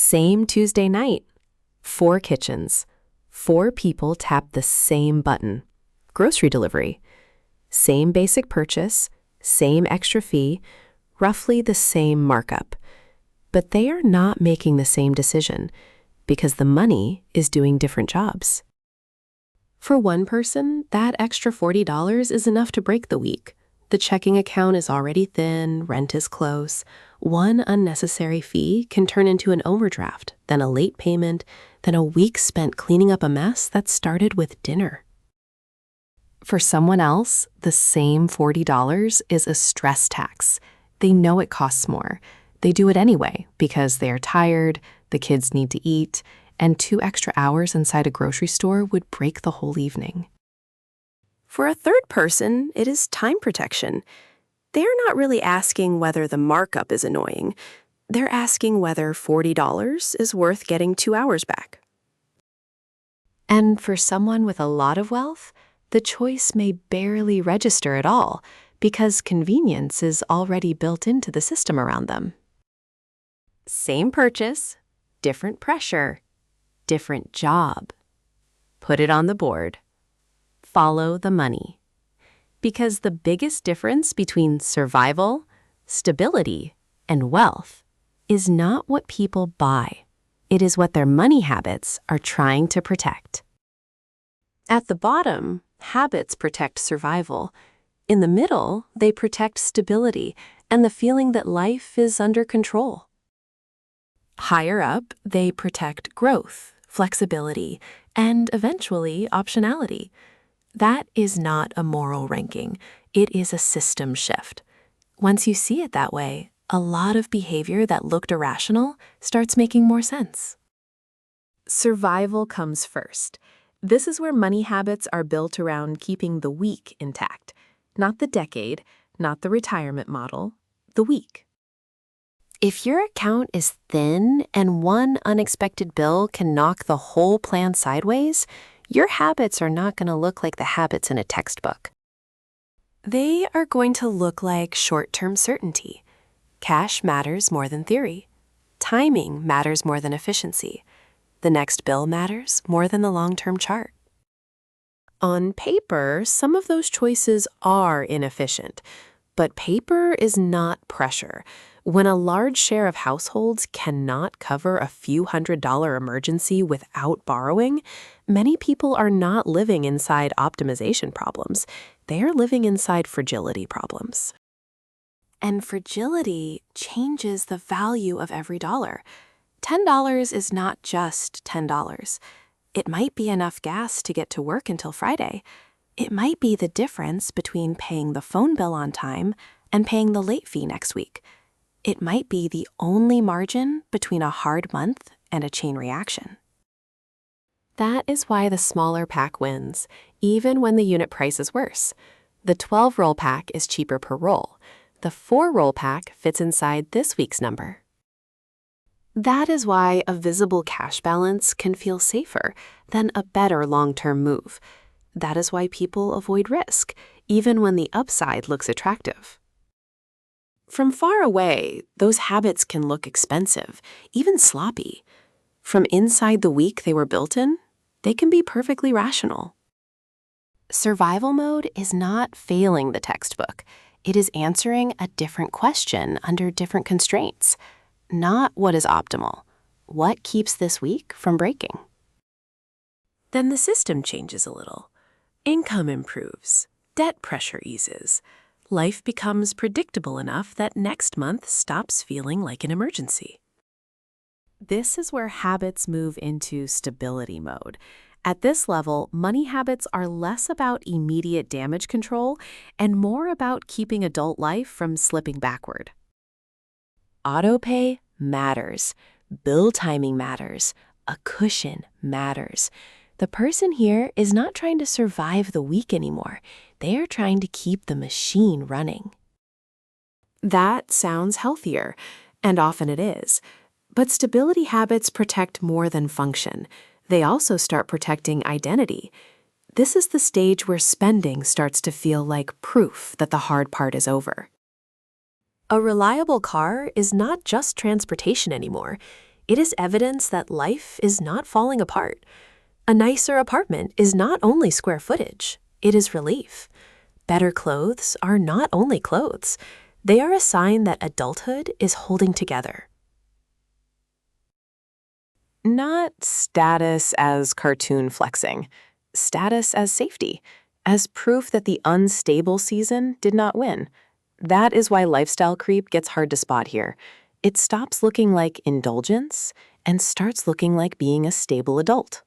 Same Tuesday night. 4 kitchens. 4 people tap the same button. Grocery delivery. Same basic purchase, same extra fee, roughly the same markup. But they are not making the same decision because the money is doing different jobs. For one person, that extra $40 is enough to break the week. The checking account is already thin, rent is close. One unnecessary fee can turn into an overdraft, then a late payment, then a week spent cleaning up a mess that started with dinner. For someone else, the same $40 is a stress tax. They know it costs more. They do it anyway because they are tired, the kids need to eat, and 2 extra hours inside a grocery store would break the whole evening. For a third person, it is time protection. They're not really asking whether the markup is annoying. They're asking whether $40 is worth getting 2 hours back. And for someone with a lot of wealth, the choice may barely register at all because convenience is already built into the system around them. Same purchase, different pressure, different job. Put it on the board. Follow the money. Because the biggest difference between survival, stability, and wealth is not what people buy. It is what their money habits are trying to protect. At the bottom, habits protect survival. In the middle, they protect stability and the feeling that life is under control. Higher up, they protect growth, flexibility, and eventually optionality. That is not a moral ranking. It is a system shift. Once you see it that way, a lot of behavior that looked irrational starts making more sense. Survival comes first. This is where money habits are built around keeping the week intact. Not the decade, not the retirement model, the week. If your account is thin and one unexpected bill can knock the whole plan sideways, your habits are not going to look like the habits in a textbook. They are going to look like short-term certainty. Cash matters more than theory. Timing matters more than efficiency. The next bill matters more than the long-term chart. On paper, some of those choices are inefficient, but paper is not pressure. When a large share of households cannot cover a few $100 emergency without borrowing, many people are not living inside optimization problems. They are living inside fragility problems. And fragility changes the value of every dollar. $10 is not just $10. It might be enough gas to get to work until Friday. It might be the difference between paying the phone bill on time and paying the late fee next week. It might be the only margin between a hard month and a chain reaction. That is why the smaller pack wins, even when the unit price is worse. The 12-roll pack is cheaper per roll. The 4-roll pack fits inside this week's number. That is why a visible cash balance can feel safer than a better long-term move. That is why people avoid risk, even when the upside looks attractive. From far away, those habits can look expensive, even sloppy. From inside the week they were built in, they can be perfectly rational. Survival mode is not failing the textbook. It is answering a different question under different constraints. Not what is optimal. What keeps this week from breaking? Then the system changes a little. Income improves. Debt pressure eases. Life becomes predictable enough that next month stops feeling like an emergency. This is where habits move into stability mode. At this level, money habits are less about immediate damage control and more about keeping adult life from slipping backward. Autopay matters. Bill timing matters. A cushion matters. The person here is not trying to survive the week anymore. They are trying to keep the machine running. That sounds healthier, and often it is. But stability habits protect more than function. They also start protecting identity. This is the stage where spending starts to feel like proof that the hard part is over. A reliable car is not just transportation anymore. It is evidence that life is not falling apart. A nicer apartment is not only square footage, it is relief. Better clothes are not only clothes, they are a sign that adulthood is holding together. Not status as cartoon flexing, status as safety, as proof that the unstable season did not win. That is why lifestyle creep gets hard to spot here. It stops looking like indulgence and starts looking like being a stable adult.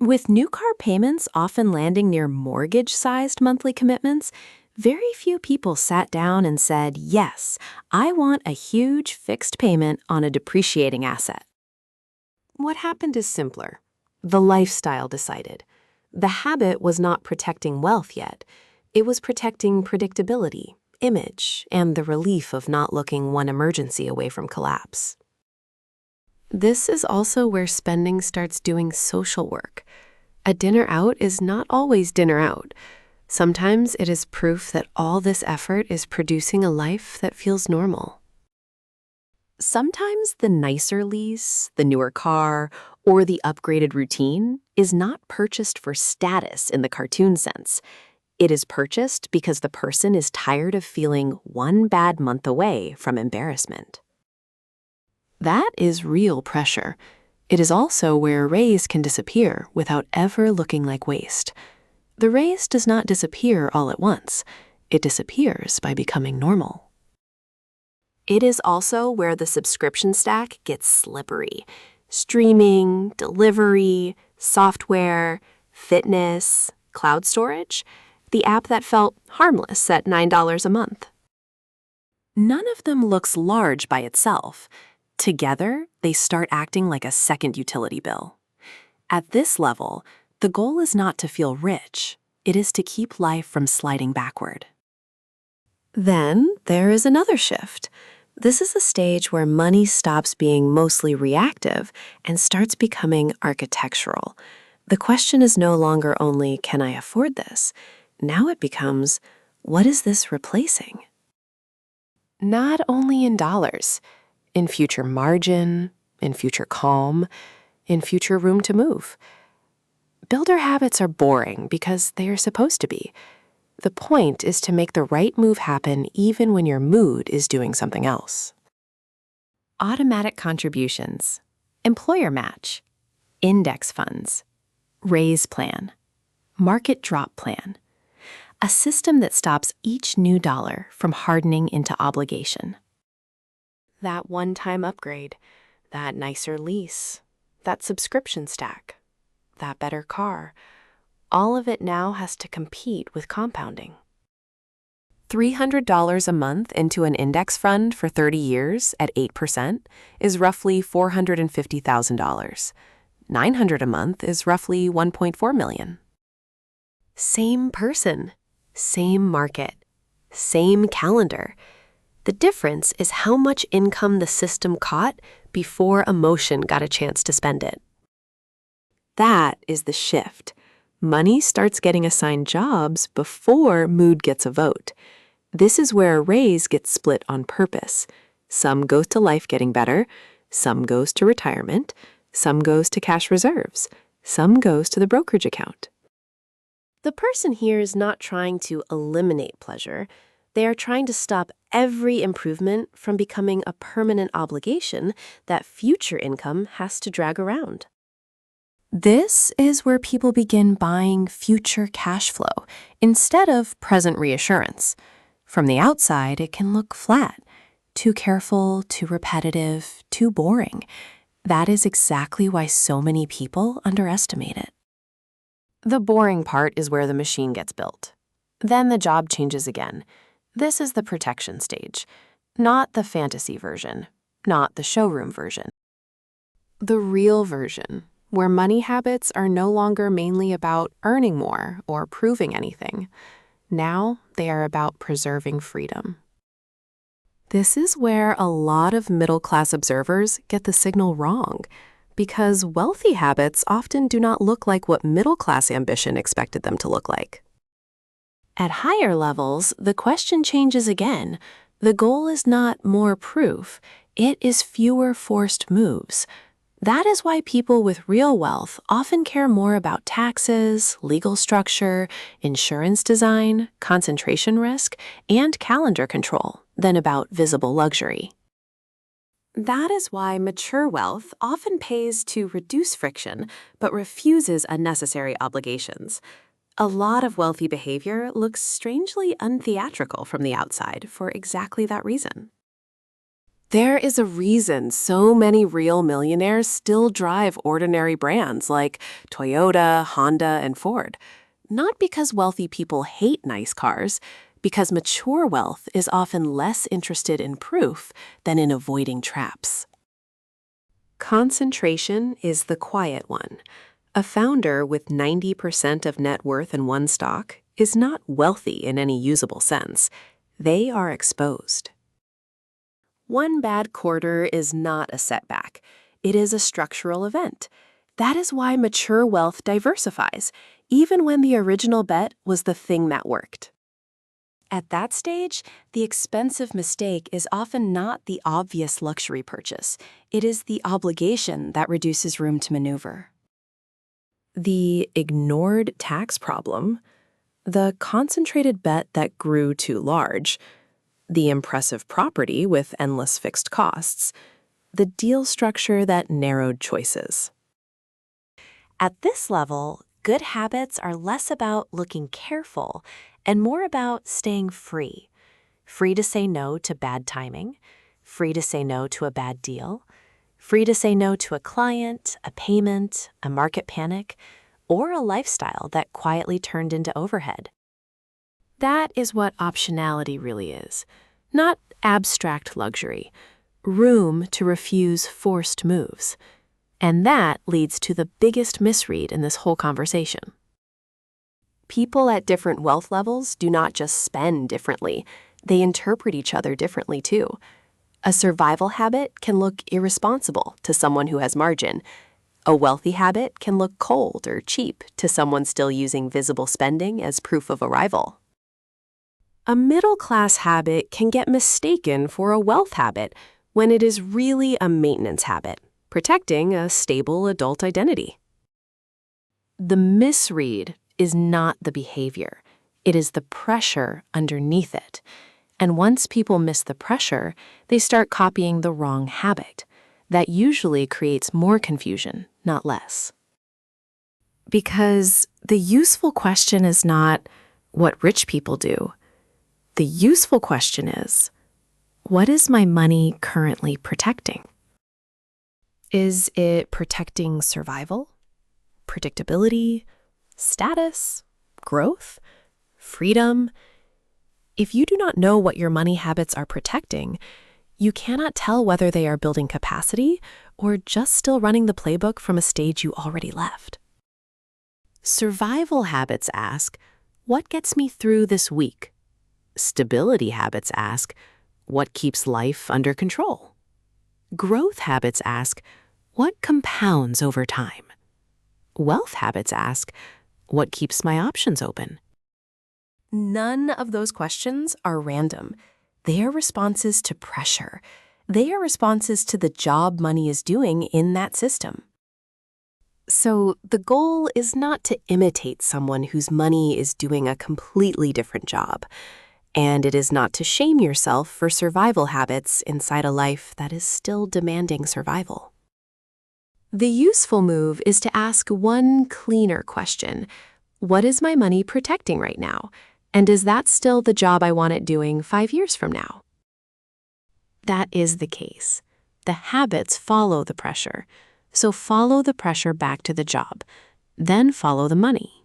With new car payments often landing near mortgage-sized monthly commitments, very few people sat down and said, yes, I want a huge fixed payment on a depreciating asset. What happened is simpler. The lifestyle decided. The habit was not protecting wealth yet. It was protecting predictability, image, and the relief of not looking one emergency away from collapse. This is also where spending starts doing social work. A dinner out is not always dinner out. Sometimes it is proof that all this effort is producing a life that feels normal. Sometimes the nicer lease, the newer car, or the upgraded routine is not purchased for status in the cartoon sense. It is purchased because the person is tired of feeling one bad month away from embarrassment. That is real pressure. It is also where a raise can disappear without ever looking like waste. The raise does not disappear all at once. It disappears by becoming normal. It is also where the subscription stack gets slippery. Streaming, delivery, software, fitness, cloud storage, the app that felt harmless at $9 a month. None of them looks large by itself. Together, they start acting like a second utility bill. At this level, the goal is not to feel rich. It is to keep life from sliding backward. Then there is another shift. This is the stage where money stops being mostly reactive and starts becoming architectural. The question is no longer only, can I afford this? Now it becomes, what is this replacing? Not only in dollars, in future margin, in future calm, in future room to move. Builder habits are boring because they are supposed to be. The point is to make the right move happen even when your mood is doing something else. Automatic contributions, employer match, index funds, raise plan, market drop plan. A system that stops each new dollar from hardening into obligation. That one-time upgrade, that nicer lease, that subscription stack, that better car, all of it now has to compete with compounding. $300 a month into an index fund for 30 years at 8% is roughly $450,000. $900 a month is roughly $1.4 million. Same person, same market, same calendar. The difference is how much income the system caught before emotion got a chance to spend it. That is the shift. Money starts getting assigned jobs before mood gets a vote. This is where a raise gets split on purpose. Some goes to life getting better, some goes to retirement, some goes to cash reserves, some goes to the brokerage account. The person here is not trying to eliminate pleasure. They are trying to stop every improvement from becoming a permanent obligation that future income has to drag around. This is where people begin buying future cash flow instead of present reassurance. From the outside, it can look flat, too careful, too repetitive, too boring. That is exactly why so many people underestimate it. The boring part is where the machine gets built. Then the job changes again. This is the protection stage, not the fantasy version, not the showroom version. The real version, where money habits are no longer mainly about earning more or proving anything. Now they are about preserving freedom. This is where a lot of middle-class observers get the signal wrong, because wealthy habits often do not look like what middle-class ambition expected them to look like. At higher levels, the question changes again. The goal is not more proof, It is fewer forced moves. That is why people with real wealth often care more about taxes, legal structure, insurance design, concentration risk, and calendar control than about visible luxury. That is why mature wealth often pays to reduce friction but refuses unnecessary obligations. A lot of wealthy behavior looks strangely untheatrical from the outside for exactly that reason. There is a reason so many real millionaires still drive ordinary brands like Toyota, Honda, and Ford. Not because wealthy people hate nice cars, because mature wealth is often less interested in proof than in avoiding traps. Concentration is the quiet one. A founder with 90% of net worth in one stock is not wealthy in any usable sense. They are exposed. One bad quarter is not a setback. It is a structural event. That is why mature wealth diversifies, even when the original bet was the thing that worked. At that stage, the expensive mistake is often not the obvious luxury purchase. It is the obligation that reduces room to maneuver. The ignored tax problem, the concentrated bet that grew too large, the impressive property with endless fixed costs, the deal structure that narrowed choices. At this level, good habits are less about looking careful and more about staying free. Free to say no to bad timing, free to say no to a bad deal, free to say no to a client, a payment, a market panic, or a lifestyle that quietly turned into overhead. That is what optionality really is, not abstract luxury, room to refuse forced moves. And that leads to the biggest misread in this whole conversation. People at different wealth levels do not just spend differently, they interpret each other differently too. A survival habit can look irresponsible to someone who has margin. A wealthy habit can look cold or cheap to someone still using visible spending as proof of arrival. A middle-class habit can get mistaken for a wealth habit when it is really a maintenance habit, protecting a stable adult identity. The misread is not the behavior. It is the pressure underneath it. And once people miss the pressure, they start copying the wrong habit. That usually creates more confusion, not less. Because the useful question is not what rich people do. The useful question is, what is my money currently protecting? Is it protecting survival, predictability, status, growth, freedom? If you do not know what your money habits are protecting, you cannot tell whether they are building capacity or just still running the playbook from a stage you already left. Survival habits ask, what gets me through this week? Stability habits ask, what keeps life under control? Growth habits ask, what compounds over time? Wealth habits ask, what keeps my options open? None of those questions are random. They are responses to pressure. They are responses to the job money is doing in that system. So the goal is not to imitate someone whose money is doing a completely different job. And it is not to shame yourself for survival habits inside a life that is still demanding survival. The useful move is to ask one cleaner question. What is my money protecting right now? And is that still the job I want it doing 5 years from now? That is the case. The habits follow the pressure. So follow the pressure back to the job. Then follow the money.